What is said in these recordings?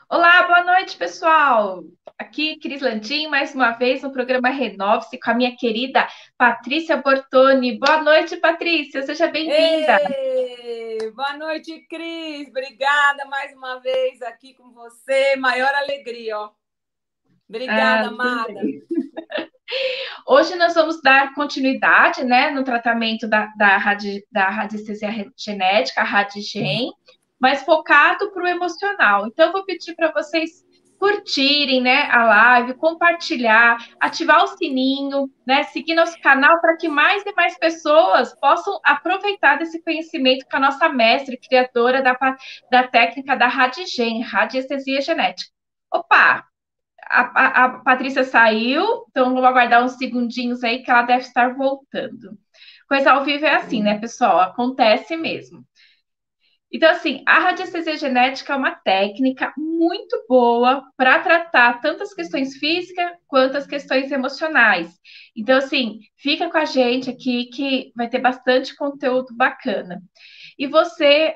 Olá, boa noite, pessoal. Aqui, Cris Landim, mais uma vez no programa Renove-se com a minha querida Patrícia Bortoni. Boa noite, Patrícia, seja bem-vinda. Ei, boa noite, Cris. Obrigada mais uma vez aqui com você. Maior alegria, ó. Ah, Obrigada, amada. também. Hoje nós vamos dar continuidade, né, no tratamento da radiestesia genética, a Radigen, mas focado para o emocional. Então, eu vou pedir para vocês curtirem, né, a live, compartilhar, ativar o sininho, né, seguir nosso canal para que mais e mais pessoas possam aproveitar desse conhecimento com a nossa mestre, criadora da técnica da Radigen, radiestesia genética. Opa! A Patrícia saiu, então vou aguardar uns segundinhos aí que ela deve estar voltando. Coisa ao vivo é assim, né, pessoal? Acontece mesmo. Então, assim, a radiestesia genética é uma técnica muito boa para tratar tanto as questões físicas quanto as questões emocionais. Então, assim, fica com a gente aqui que vai ter bastante conteúdo bacana. E você,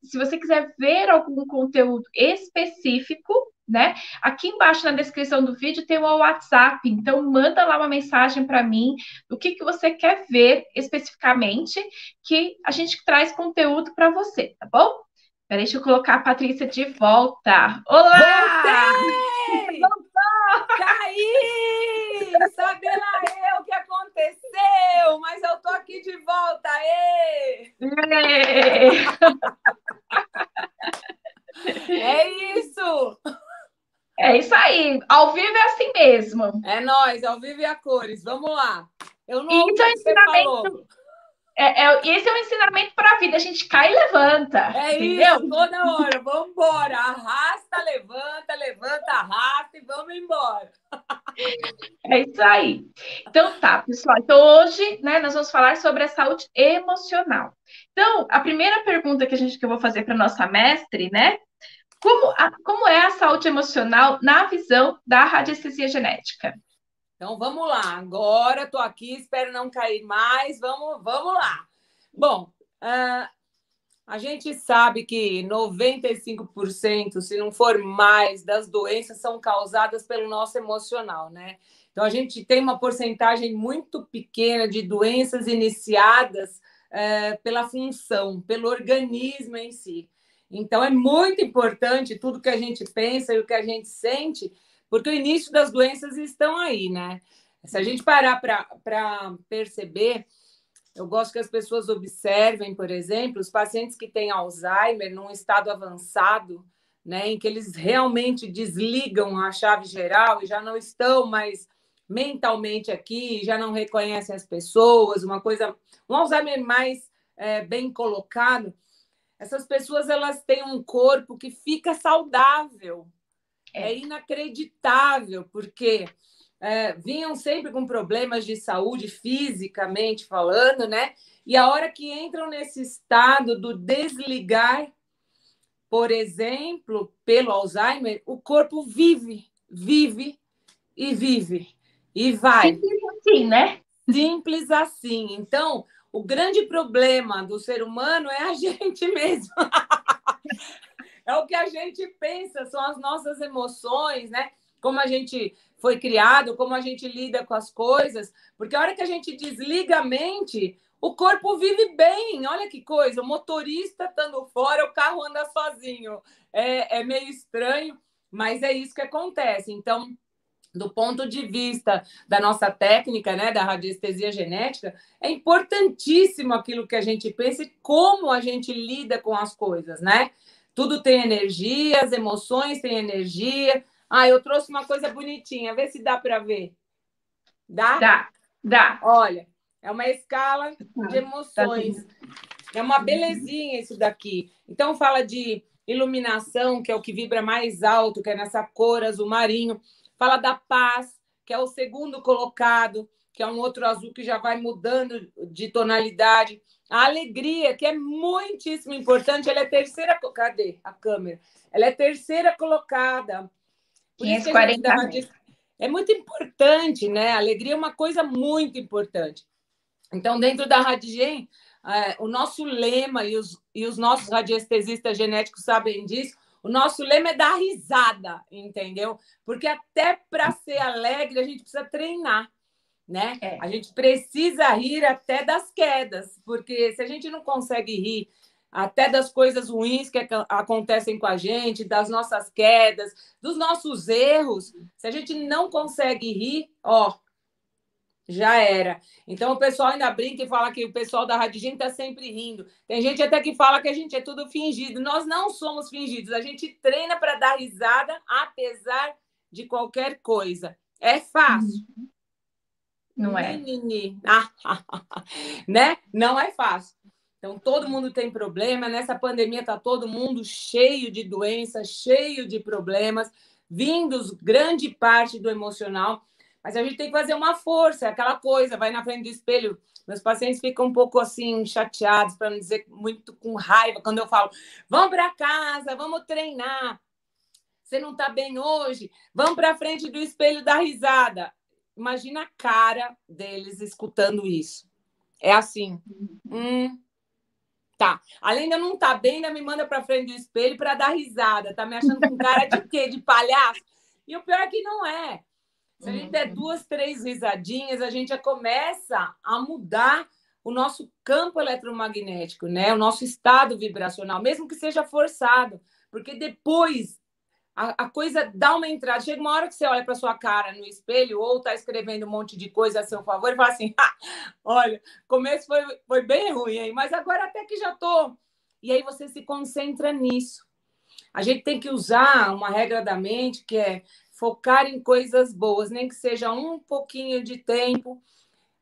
se você quiser ver algum conteúdo específico, né? Aqui embaixo na descrição do vídeo tem o WhatsApp, então manda lá uma mensagem para mim do que você quer ver especificamente, que a gente traz conteúdo para você, tá bom? Peraí, deixa eu colocar a Patrícia de volta. Olá! Voltei! Caí! Sabe lá eu o que aconteceu, mas eu tô aqui de volta. Ê! É isso! É isso aí, ao vivo é assim mesmo. É nós, ao vivo e a cores. Vamos lá. Eu não E ouvi isso é um o que você ensinamento. falou. Esse é um ensinamento para a vida. A gente cai e levanta, É entendeu? isso, toda hora. Vamos embora. Arrasta, levanta, levanta, arrasta e vamos embora. É isso aí. Então tá, pessoal. Então hoje, né, nós vamos falar sobre a saúde emocional. Então, a primeira pergunta que eu vou fazer para nossa mestre, né? Como é a saúde emocional na visão da radiestesia genética? Então vamos lá. Agora estou aqui, espero não cair mais. Vamos lá. Bom, a gente sabe que 95%, se não for mais, das doenças são causadas pelo nosso emocional, né? Então a gente tem uma porcentagem muito pequena de doenças iniciadas pela função, pelo organismo em si. Então é muito importante tudo que a gente pensa e o que a gente sente, porque o início das doenças estão aí, né? Se a gente parar para perceber, eu gosto que as pessoas observem, por exemplo, os pacientes que têm Alzheimer num estado avançado, né, em que eles realmente desligam a chave geral e já não estão mais mentalmente aqui, já não reconhecem as pessoas, um Alzheimer mais bem colocado. Essas pessoas elas têm um corpo que fica saudável. É inacreditável, porque vinham sempre com problemas de saúde, fisicamente falando, né? E a hora que entram nesse estado do desligar, por exemplo, pelo Alzheimer, o corpo vive, vive e vive. E vai. Simples assim, né? Simples assim. Então, o grande problema do ser humano é a gente mesmo. É o que a gente pensa, são as nossas emoções, né? Como a gente foi criado, como a gente lida com as coisas. Porque a hora que a gente desliga a mente, o corpo vive bem. Olha que coisa, o motorista estando fora, o carro anda sozinho. É meio estranho, mas é isso que acontece. Então, do ponto de vista da nossa técnica, né, da radiestesia genética, é importantíssimo aquilo que a gente pensa e como a gente lida com as coisas, né? Tudo tem energia, as emoções têm energia. Ah, eu trouxe uma coisa bonitinha, vê se dá para ver. Dá? Dá, dá. Olha, é uma escala de Tá emoções. vendo? É uma belezinha isso daqui. Então fala de iluminação, que é o que vibra mais alto, que é nessa cor azul marinho. Fala da paz, que é o segundo colocado, que é um outro azul que já vai mudando de tonalidade. A alegria, que é muitíssimo importante, ela é terceira. Cadê a câmera? Ela é terceira colocada. Por isso que a gente dá 540 uma. É muito importante, né? A alegria é uma coisa muito importante. Então, dentro da Radigen, o nosso lema, e os nossos radiestesistas genéticos sabem disso, O nosso lema é dar risada, entendeu? Porque até para ser alegre a gente precisa treinar, né? A gente precisa rir até das quedas, porque se a gente não consegue rir até das coisas ruins que acontecem com a gente, das nossas quedas, dos nossos erros, se a gente não consegue rir, ó, já era. Então, o pessoal ainda brinca e fala que o pessoal da Rádio Gen está sempre rindo. Tem gente até que fala que a gente é tudo fingido. Nós não somos fingidos. A gente treina para dar risada, apesar de qualquer coisa. É fácil? Não é. Né? Não é fácil. Então, todo mundo tem problema. Nessa pandemia está todo mundo cheio de doenças, cheio de problemas, vindos grande parte do emocional. Mas a gente tem que fazer uma força, é aquela coisa, vai na frente do espelho. Meus pacientes ficam um pouco assim, chateados, para não dizer muito com raiva, quando eu falo, vamos para casa, vamos treinar. Você não está bem hoje? Vamos para frente do espelho dar risada. Imagina a cara deles escutando isso. É assim. Tá. Além de eu não estar bem, ainda me manda para frente do espelho para dar risada. Tá me achando com cara de quê? De palhaço? E o pior é que não é. Se a gente der 2, 3 risadinhas, a gente já começa a mudar o nosso campo eletromagnético, né? O nosso estado vibracional, mesmo que seja forçado, porque depois a coisa dá uma entrada. Chega uma hora que você olha para sua cara no espelho ou está escrevendo um monte de coisa a seu favor e fala assim: olha, o começo foi bem ruim, hein? Mas agora até que já estou. E aí você se concentra nisso. A gente tem que usar uma regra da mente que é focar em coisas boas, nem que seja um pouquinho de tempo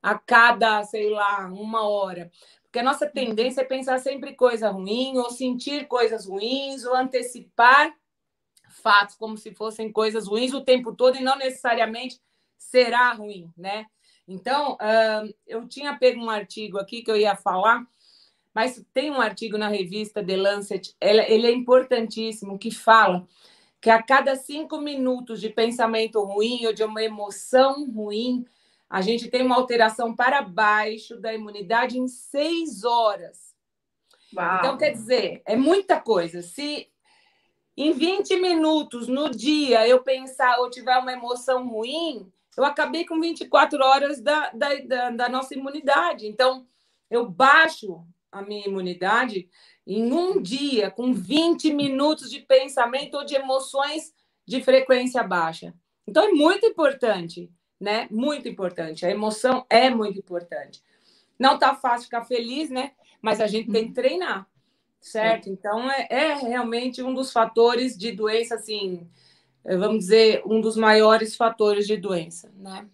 a cada, sei lá, 1 hora. Porque a nossa tendência é pensar sempre coisa ruim, ou sentir coisas ruins, ou antecipar fatos como se fossem coisas ruins o tempo todo e não necessariamente será ruim, né? Então, eu tinha pego um artigo aqui que eu ia falar, mas tem um artigo na revista The Lancet, ele é importantíssimo, que fala que a cada 5 minutos de pensamento ruim ou de uma emoção ruim, a gente tem uma alteração para baixo da imunidade em 6 horas. Uau. Então, quer dizer, é muita coisa. Se em 20 minutos no dia eu pensar ou tiver uma emoção ruim, eu acabei com 24 horas da nossa imunidade. Então, eu baixo a minha imunidade em um dia, com 20 minutos de pensamento ou de emoções de frequência baixa. Então, é muito importante, né? Muito importante. A emoção é muito importante. Não está fácil ficar feliz, né? Mas a gente tem que treinar, certo? Então, é realmente um dos fatores de doença, assim, vamos dizer, um dos maiores fatores de doença, né?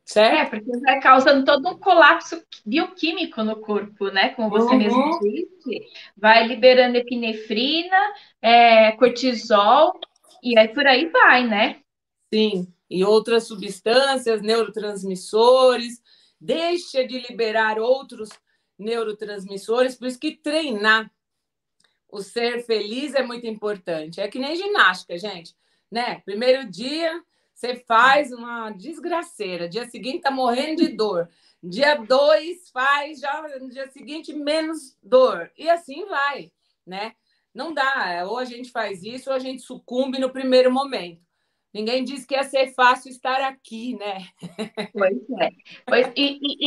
Certo? Porque vai causando todo um colapso bioquímico no corpo, né? Como você mesmo disse, vai liberando epinefrina, cortisol, e aí por aí vai, né? Sim, e outras substâncias, neurotransmissores, deixa de liberar outros neurotransmissores, por isso que treinar o ser feliz é muito importante. É que nem ginástica, gente, né? Primeiro dia você faz uma desgraceira, dia seguinte tá morrendo de dor. Dia 2 faz, já no dia seguinte menos dor. E assim vai, né? Não dá, ou a gente faz isso ou a gente sucumbe no primeiro momento. Ninguém disse que ia ser fácil estar aqui, né? Pois é.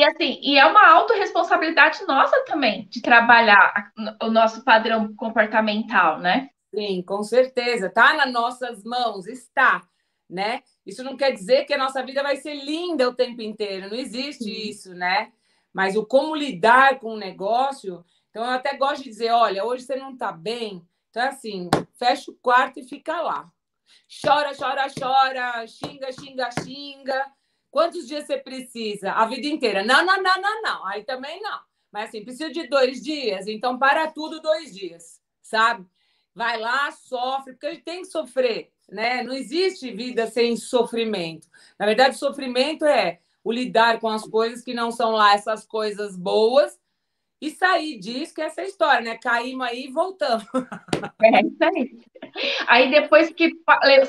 Assim, e é uma autorresponsabilidade nossa também de trabalhar o nosso padrão comportamental, né? Sim, com certeza. Está nas nossas mãos, está, né? Isso não quer dizer que a nossa vida vai ser linda o tempo inteiro, não existe isso, né? Mas o como lidar com o negócio. Então, eu até gosto de dizer: olha, hoje você não está bem, então é assim, fecha o quarto e fica lá. Chora, chora, chora, xinga, xinga, xinga. Quantos dias você precisa? A vida inteira. Não, não, não, não, não. Aí também não. Mas assim, preciso de 2 dias, então para tudo 2 dias, sabe? Vai lá, sofre, porque a gente tem que sofrer, né? Não existe vida sem sofrimento. Na verdade, sofrimento é o lidar com as coisas que não são lá essas coisas boas e sair disso, que é essa história, né? Caímos aí e voltamos. É isso aí. Aí depois que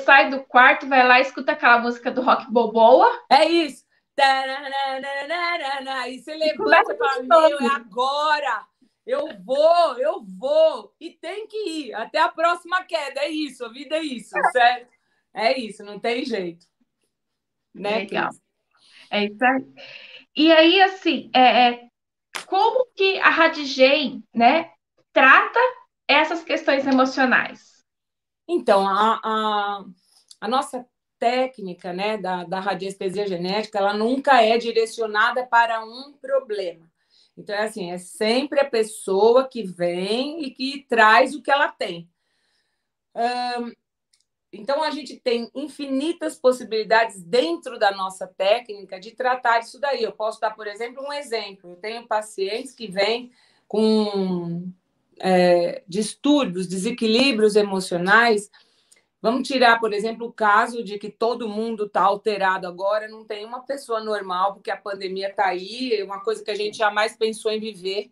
sai do quarto, vai lá e escuta aquela música do Rock Balboa. É isso. Aí você levanta e fala: meu, é agora. eu vou. E tem que ir. Até a próxima queda. É isso, a vida é isso, certo? É isso, não tem jeito. Né, Legal. Cris? É isso aí. E aí, assim, como que a Radigen, né, trata essas questões emocionais? Então, a nossa técnica, né, da radiestesia genética, ela nunca é direcionada para um problema. Então, é assim, é sempre a pessoa que vem e que traz o que ela tem. Então, a gente tem infinitas possibilidades dentro da nossa técnica de tratar isso daí. Eu posso dar, por exemplo, um exemplo. Eu tenho pacientes que vêm com distúrbios, desequilíbrios emocionais. Vamos tirar, por exemplo, o caso de que todo mundo está alterado agora, não tem uma pessoa normal, porque a pandemia está aí, é uma coisa que a gente jamais pensou em viver,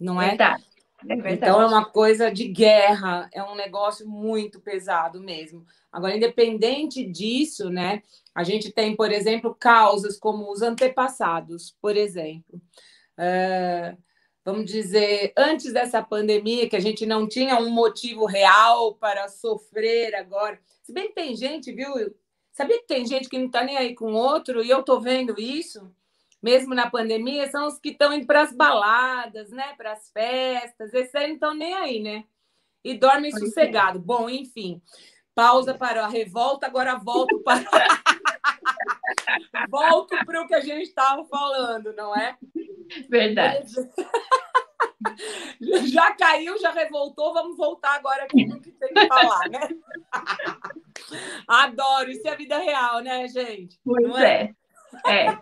não é? Verdade, é Então, é verdade. uma coisa de guerra, é um negócio muito pesado mesmo. Agora, independente disso, né, a gente tem, por exemplo, causas como os antepassados, por exemplo. Vamos dizer, antes dessa pandemia, que a gente não tinha um motivo real para sofrer agora. Se bem que tem gente, viu? Sabia que tem gente que não está nem aí com outro, e eu estou vendo isso, mesmo na pandemia, são os que estão indo para as baladas, né? Para as festas, esses aí não estão nem aí, né? E dormem Pois é. sossegado. Bom, enfim, pausa para a revolta, agora volto para o que a gente estava falando, não é? Por Verdade. exemplo, já caiu, já revoltou, vamos voltar agora aqui para o que tem que falar, né? Adoro, isso é a vida real, né, gente? Pois Não é? é. É.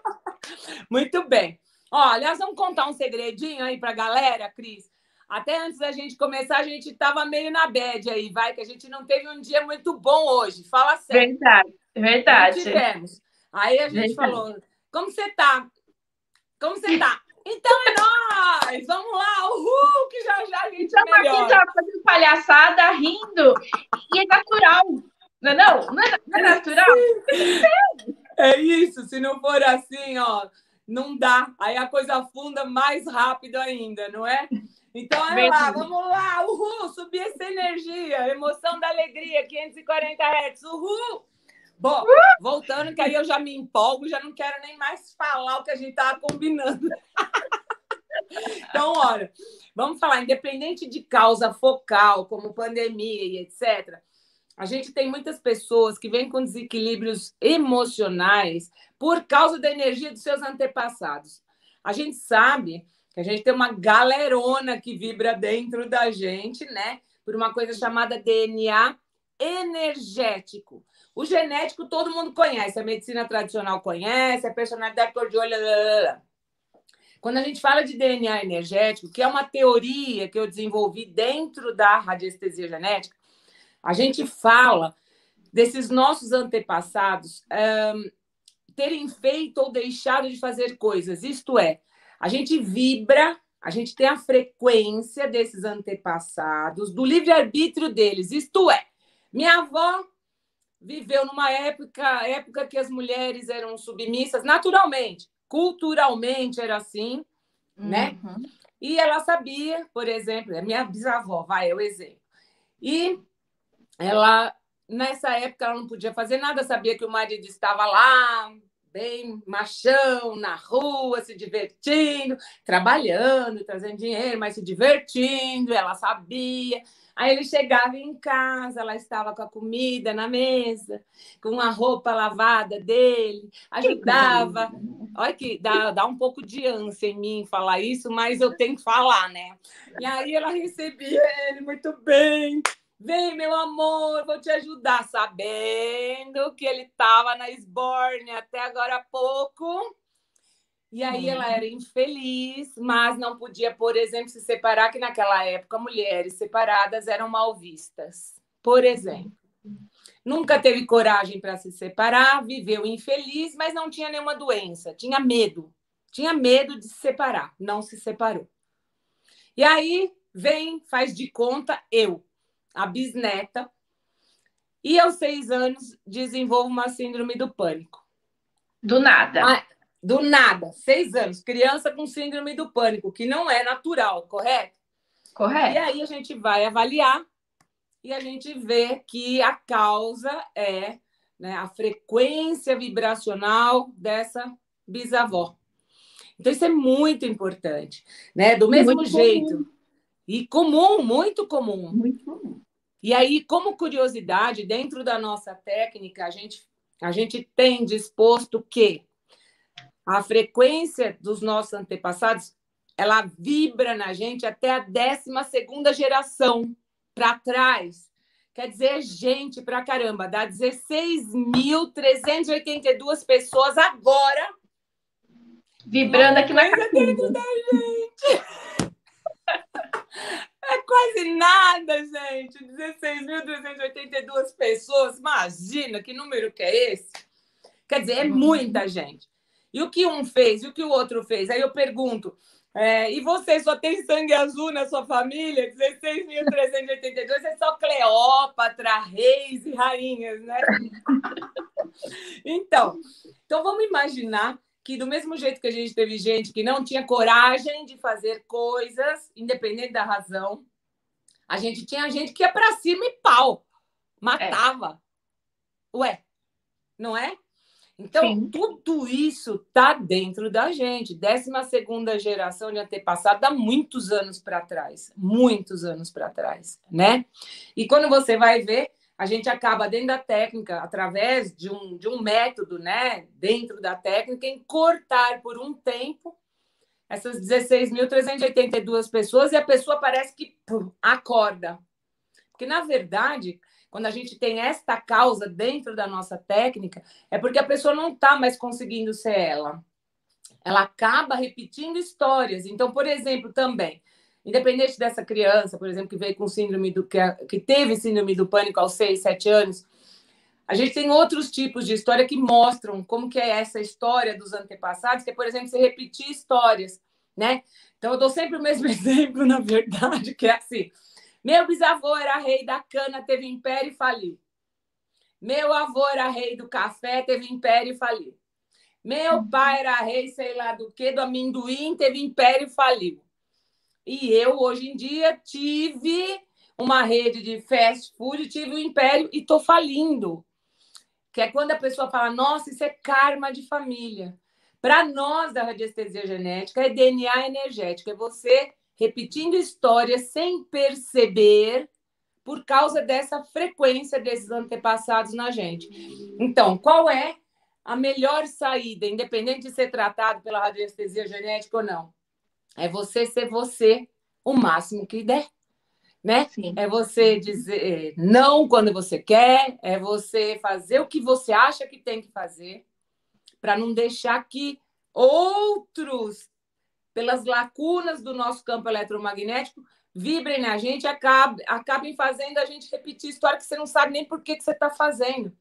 Muito bem. Ó, aliás, vamos contar um segredinho aí para a galera, Cris? Até antes da gente começar, a gente estava meio na bad aí, vai, que a gente não teve um dia muito bom hoje. Fala sério. Verdade. Não Verdade. tivemos. Aí a gente Verdade. falou, como você tá? Como você tá? Então é nóis! Vamos lá! Uhul! Que já já a gente Estamos aqui melhora. já fazendo palhaçada, rindo, e é natural. Não é não? Não é natural? É isso, se não for assim, ó, não dá. Aí a coisa afunda mais rápido ainda, não é? Então é lá, Verdade. vamos lá, uhul, subir essa energia, emoção da alegria, 540 Hz, uhul! Bom, voltando, que aí eu já me empolgo, já não quero nem mais falar o que a gente estava combinando. Então, olha, vamos falar, independente de causa focal, como pandemia e etc., a gente tem muitas pessoas que vêm com desequilíbrios emocionais por causa da energia dos seus antepassados. A gente sabe que a gente tem uma galerona que vibra dentro da gente, né? Por uma coisa chamada DNA energético. O genético todo mundo conhece, a medicina tradicional conhece, a personalidade cor de olho. Quando a gente fala de DNA energético, que é uma teoria que eu desenvolvi dentro da radiestesia genética, a gente fala desses nossos antepassados terem feito ou deixado de fazer coisas. Isto é, a gente vibra, a gente tem a frequência desses antepassados, do livre-arbítrio deles. Isto é, minha avó viveu numa época que as mulheres eram submissas, naturalmente, culturalmente era assim, né? Uhum. E ela sabia, por exemplo, a minha bisavó, vai, é o exemplo. E ela, nessa época, ela não podia fazer nada, sabia que o marido estava lá, bem machão, na rua, se divertindo, trabalhando, trazendo dinheiro, mas se divertindo, ela sabia. Aí ele chegava em casa, ela estava com a comida na mesa, com a roupa lavada dele, Que coisa ajudava. linda, né? Olha que dá um pouco de ânsia em mim falar isso, mas eu tenho que falar, né? E aí ela recebia ele muito bem. Vem, meu amor, vou te ajudar. Sabendo que ele estava na esbórnia até agora há pouco. E aí ela era infeliz, mas não podia, por exemplo, se separar, que naquela época mulheres separadas eram mal vistas. Por exemplo. Nunca teve coragem para se separar, viveu infeliz, mas não tinha nenhuma doença, tinha medo. Tinha medo de se separar, não se separou. E aí vem, faz de conta eu, a bisneta, e aos 6 anos desenvolvo uma síndrome do pânico. Do nada. Do nada, 6 anos, criança com síndrome do pânico, que não é natural, correto? Correto. E aí a gente vai avaliar e a gente vê que a causa é, né, a frequência vibracional dessa bisavó. Então, isso é muito importante, né? Do mesmo Muito jeito. comum. E comum, muito comum. Muito comum. E aí, como curiosidade, dentro da nossa técnica, a gente tem disposto que a frequência dos nossos antepassados, ela vibra na gente até a 12ª geração para trás. Quer dizer, gente pra caramba, dá 16.382 pessoas agora Vibrando aqui na dentro da gente. É quase nada, gente. 16.382 pessoas. Imagina que número que é esse? Quer dizer, é muita gente. E o que um fez e o que o outro fez? Aí eu pergunto, e você só tem sangue azul na sua família? 16.382 é só Cleópatra, reis e rainhas, né? Então vamos imaginar que do mesmo jeito que a gente teve gente que não tinha coragem de fazer coisas, independente da razão, a gente tinha gente que ia para cima e pau, matava. Ué, não é? Então, Sim. tudo isso está dentro da gente. 12ª geração de antepassado há muitos anos para trás. Muitos anos para trás, né? E quando você vai ver, a gente acaba dentro da técnica, através de um método, né? Dentro da técnica, em cortar por um tempo essas 16.382 pessoas e a pessoa parece que acorda. Porque, na verdade, quando a gente tem esta causa dentro da nossa técnica, é porque a pessoa não está mais conseguindo ser ela. Ela acaba repetindo histórias. Então, por exemplo, também, independente dessa criança, por exemplo, que veio com síndrome que teve síndrome do pânico aos 6, 7 anos, a gente tem outros tipos de história que mostram como que é essa história dos antepassados, que é, por exemplo, você repetir histórias, né? Então, eu dou sempre o mesmo exemplo, na verdade, que é assim: meu bisavô era rei da cana, teve império e faliu. Meu avô era rei do café, teve império e faliu. Meu pai era rei, sei lá do que, do amendoim, teve império e faliu. E eu, hoje em dia, tive uma rede de fast food, tive um império e estou falindo. Que é quando a pessoa fala, nossa, isso é karma de família. Para nós, da radiestesia genética, é DNA energético. É você repetindo histórias sem perceber por causa dessa frequência desses antepassados na gente. Então, qual é a melhor saída, independente de ser tratado pela radiestesia genética ou não? É você ser você o máximo que der, né? Sim. É você dizer não quando você quer, é você fazer o que você acha que tem que fazer, para não deixar que outros, pelas lacunas do nosso campo eletromagnético, vibrem na gente e acabem fazendo a gente repetir história que você não sabe nem por que você está fazendo.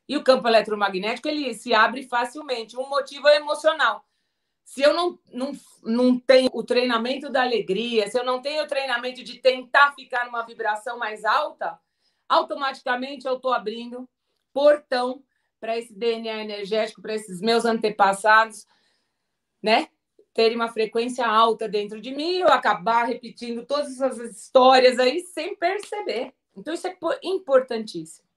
E o campo eletromagnético, ele se abre facilmente. Um motivo é emocional. Se eu não tenho o treinamento da alegria, se eu não tenho o treinamento de tentar ficar numa vibração mais alta, automaticamente eu estou abrindo portão para esse DNA energético, para esses meus antepassados, né? Terem uma frequência alta dentro de mim, eu acabar repetindo todas essas histórias aí sem perceber. Então, isso é importantíssimo.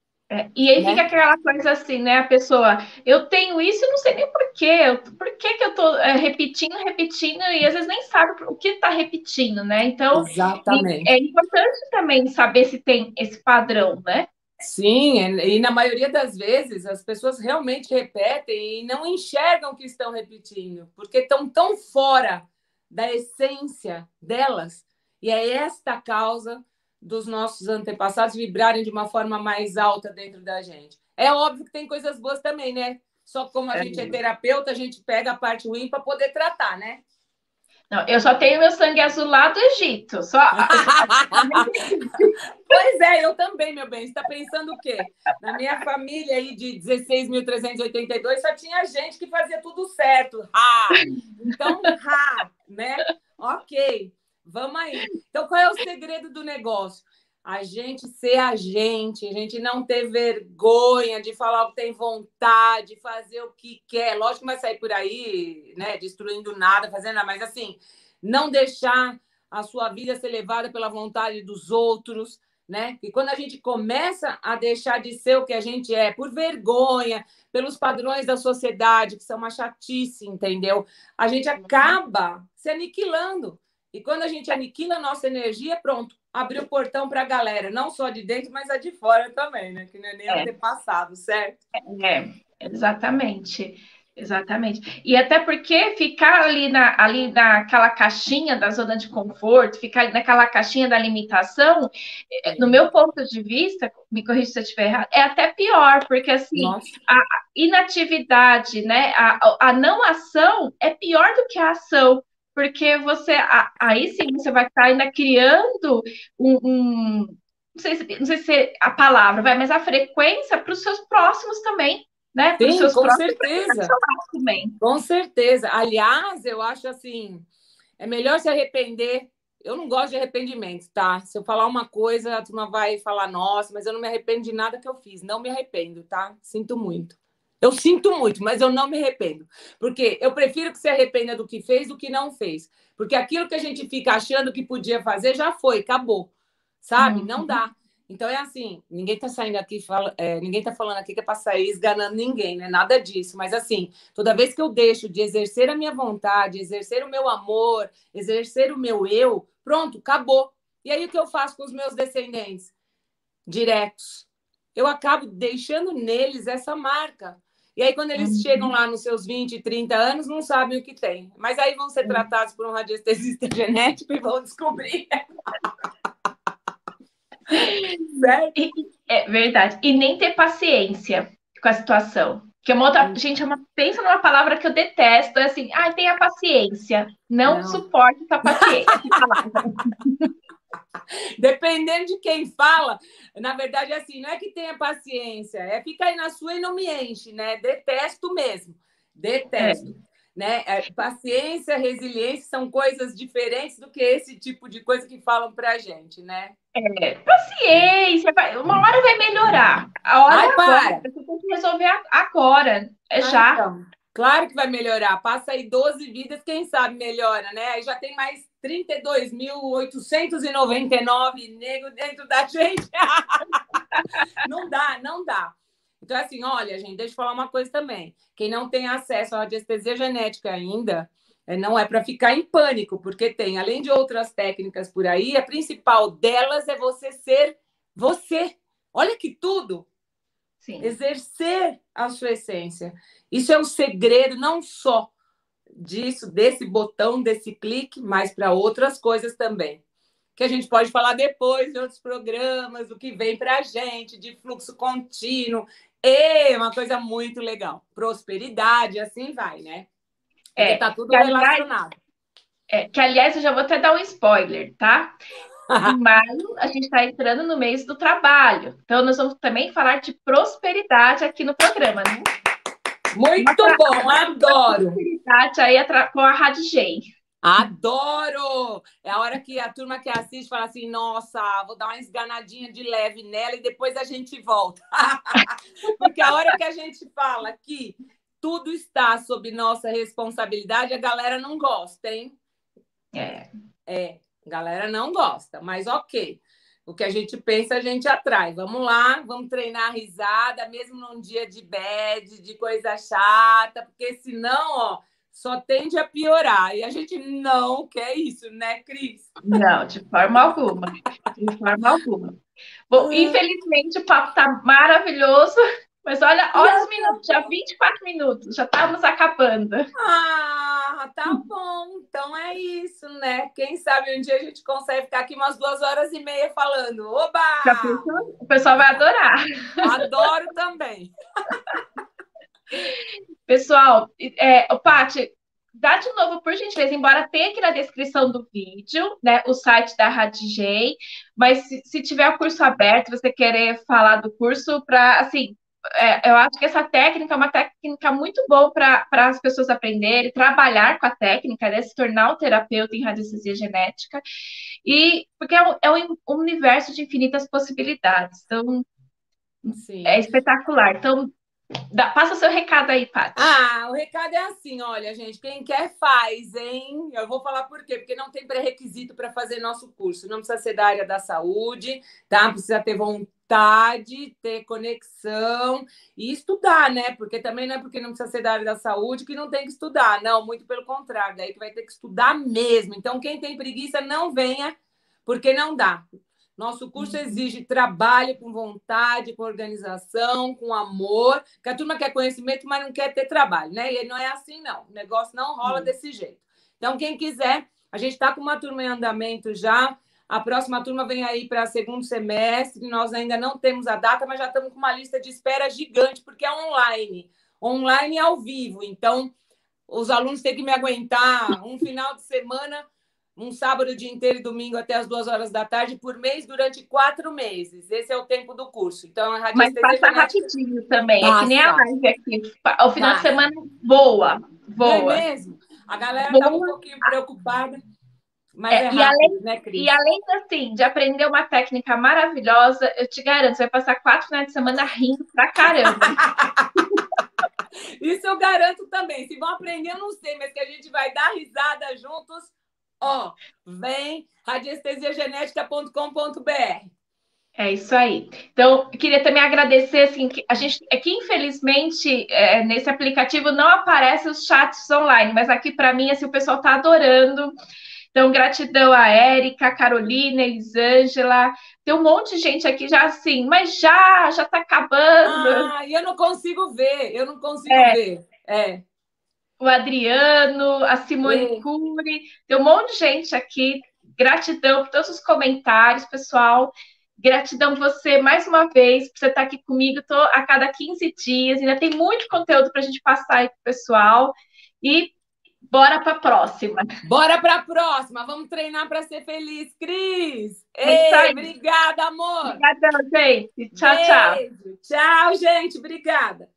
E aí fica aquela coisa assim, né? A pessoa, eu tenho isso e não sei nem por quê. Por que eu tô repetindo, e às vezes nem sabe o que está repetindo, né? Então, exatamente. É importante também saber se tem esse padrão, né? Sim, e na maioria das vezes as pessoas realmente repetem e não enxergam que estão repetindo, porque estão tão fora da essência delas. E é esta a causa dos nossos antepassados vibrarem de uma forma mais alta dentro da gente. É óbvio que tem coisas boas também, né? Só que como a gente é terapeuta, a gente pega a parte ruim para poder tratar, né? Não, eu só tenho meu sangue azul lá do Egito. Pois é, eu também, meu bem. Você está pensando o quê? Na minha família aí de 16.382 só tinha gente que fazia tudo certo. Então, né? Ok, vamos aí. Então, qual é o segredo do negócio? a gente ser a gente não ter vergonha de falar o que tem vontade, fazer o que quer. Lógico que vai sair por aí, né, destruindo nada, fazendo nada, mas assim, não deixar a sua vida ser levada pela vontade dos outros, né? E quando a gente começa a deixar de ser o que a gente é, por vergonha, pelos padrões da sociedade, que são uma chatice, entendeu? A gente acaba se aniquilando. E quando a gente aniquila a nossa energia, pronto, abriu o portão para a galera, não só de dentro, mas a de fora também, né? Que não é nem antepassado, certo? Exatamente. Exatamente. E até porque ficar ali naquela caixinha da zona de conforto, ficar ali naquela caixinha da limitação, no meu ponto de vista, me corrija se eu estiver errado, é até pior, porque assim, Nossa. a inatividade, né, a não ação é pior do que a ação, porque aí sim você vai estar ainda criando não sei se é a palavra, mas a frequência para os seus próximos também, né? Para os Sim, seus com próximos certeza. também. Com certeza. Aliás, eu acho assim, é melhor se arrepender. Eu não gosto de arrependimento, tá? Se eu falar uma coisa, a turma vai falar, nossa, mas eu não me arrependo de nada que eu fiz. Não me arrependo, tá? Sinto muito. Eu sinto muito, mas eu não me arrependo. Porque eu prefiro que se arrependa do que fez do que não fez. Porque aquilo que a gente fica achando que podia fazer já foi, acabou. Sabe? Não dá. Então é assim, ninguém está saindo aqui, ninguém está falando aqui que é para sair esganando ninguém, né? Nada disso. Mas assim, toda vez que eu deixo de exercer a minha vontade, exercer o meu amor, exercer o meu eu, pronto, acabou. E aí o que eu faço com os meus descendentes? Diretos. Eu acabo deixando neles essa marca. E aí, quando eles chegam lá nos seus 20, 30 anos, não sabem o que tem. Mas aí vão ser tratados por um radiestesista genético e vão descobrir. Certo? É verdade. E nem ter paciência com a situação. Que é uma outra. Gente, pensa numa palavra que eu detesto, é assim, tenha paciência. Não suporto essa paciência. Dependendo de quem fala, na verdade, é assim, não é que tenha paciência, é ficar aí na sua e não me enche, né? Detesto mesmo, detesto. Né? Paciência, resiliência são coisas diferentes do que esse tipo de coisa que falam pra gente, né? Paciência, uma hora vai melhorar. A hora é agora. Você tem que resolver agora. É já. Então, claro que vai melhorar. Passa aí 12 vidas, quem sabe melhora, né? Aí já tem mais 32.899 negros dentro da gente. Não dá, não dá. Então, assim, olha, gente, deixa eu falar uma coisa também. Quem não tem acesso à radiestesia genética ainda, não é para ficar em pânico, porque tem, além de outras técnicas por aí, a principal delas é você ser você. Olha que tudo! Sim. Exercer a sua essência. Isso é o segredo, não só disso, desse botão, desse clique, mas para outras coisas também. Que a gente pode falar depois de outros programas, o que vem para a gente, de fluxo contínuo. É uma coisa muito legal. Prosperidade, assim vai, né? Porque está tudo relacionado. Que, aliás, eu já vou até dar um spoiler, tá? Em maio, a gente está entrando no mês do trabalho. Então, nós vamos também falar de prosperidade aqui no programa, né? Muito bom, adoro. Prosperidade aí com a Rádio Gen. Adoro! É a hora que a turma que assiste fala assim, nossa, vou dar uma esganadinha de leve nela e depois a gente volta. Porque a hora que a gente fala que tudo está sob nossa responsabilidade, a galera não gosta, hein? A galera não gosta, mas ok. O que a gente pensa, a gente atrai. Vamos lá, vamos treinar a risada, mesmo num dia de bad, de coisa chata, porque senão, ó, só tende a piorar. E a gente não quer isso, né, Cris? Não, de forma alguma. De forma alguma. Bom, infelizmente o papo tá maravilhoso, mas olha os minutos, já 24 minutos, já estamos acabando. Tá bom. Então é isso, né? Quem sabe um dia a gente consegue ficar aqui umas 2h30 falando. Oba! O pessoal vai adorar. Adoro também. Pessoal, Paty, dá de novo, por gentileza, embora tenha aqui na descrição do vídeo, né, o site da Radigem, mas se tiver o curso aberto, você querer falar do curso para, assim, eu acho que essa técnica é uma técnica muito boa para as pessoas aprenderem, trabalhar com a técnica, né? Se tornar um terapeuta em radiestesia genética, e porque um universo de infinitas possibilidades. Então, é Sim. espetacular. Então, passa o seu recado aí, Paty. O recado é assim, olha, gente, quem quer faz, hein? Eu vou falar por quê, porque não tem pré-requisito para fazer nosso curso. Não precisa ser da área da saúde, tá? Precisa ter vontade, ter conexão e estudar, né? Porque também não é porque não precisa ser da área da saúde que não tem que estudar. Não, muito pelo contrário, daí que vai ter que estudar mesmo. Então, quem tem preguiça, não venha, porque não dá. Nosso curso exige trabalho com vontade, com organização, com amor, porque a turma quer conhecimento, mas não quer ter trabalho, né? E não é assim, não. O negócio não rola desse jeito. Então, quem quiser, a gente está com uma turma em andamento já. A próxima turma vem aí para segundo semestre. Nós ainda não temos a data, mas já estamos com uma lista de espera gigante, porque é online. Online e ao vivo. Então, os alunos têm que me aguentar um final de semana, um sábado o dia inteiro e domingo até as 2 horas da tarde por mês durante 4 meses. Esse é o tempo do curso. Então, a Mas radiestesia passa genética rapidinho também. É que nem a passa. live aqui. O final de Passa. semana voa. Não é Voa. mesmo? A galera estava um Voa. pouquinho preocupada, mas é E além, rápido, né, e Cris? além assim, de aprender uma técnica maravilhosa, eu te garanto, você vai passar 4 finais de semana rindo pra caramba. Isso eu garanto também. Se vão aprender, eu não sei, mas que a gente vai dar risada juntos. Ó, vem radiestesiagenética.com.br. É isso aí. Então, eu queria também agradecer, assim, que a gente, aqui infelizmente, nesse aplicativo não aparecem os chats online, mas aqui para mim, assim, o pessoal está adorando. Então, gratidão a Érica, a Carolina, a Elisângela. Tem um monte de gente aqui já assim, mas já está acabando. E eu não consigo ver, eu não consigo ver. O Adriano, a Simone Cury, tem um monte de gente aqui. Gratidão por todos os comentários, pessoal. Gratidão você mais uma vez por você estar aqui comigo. Estou a cada 15 dias, ainda tem muito conteúdo para a gente passar aí para o pessoal. E bora para a próxima. Bora para a próxima. Vamos treinar para ser feliz, Cris. Obrigada, amor. Obrigadão, gente. Tchau, Beijo. tchau. Tchau, gente. Obrigada.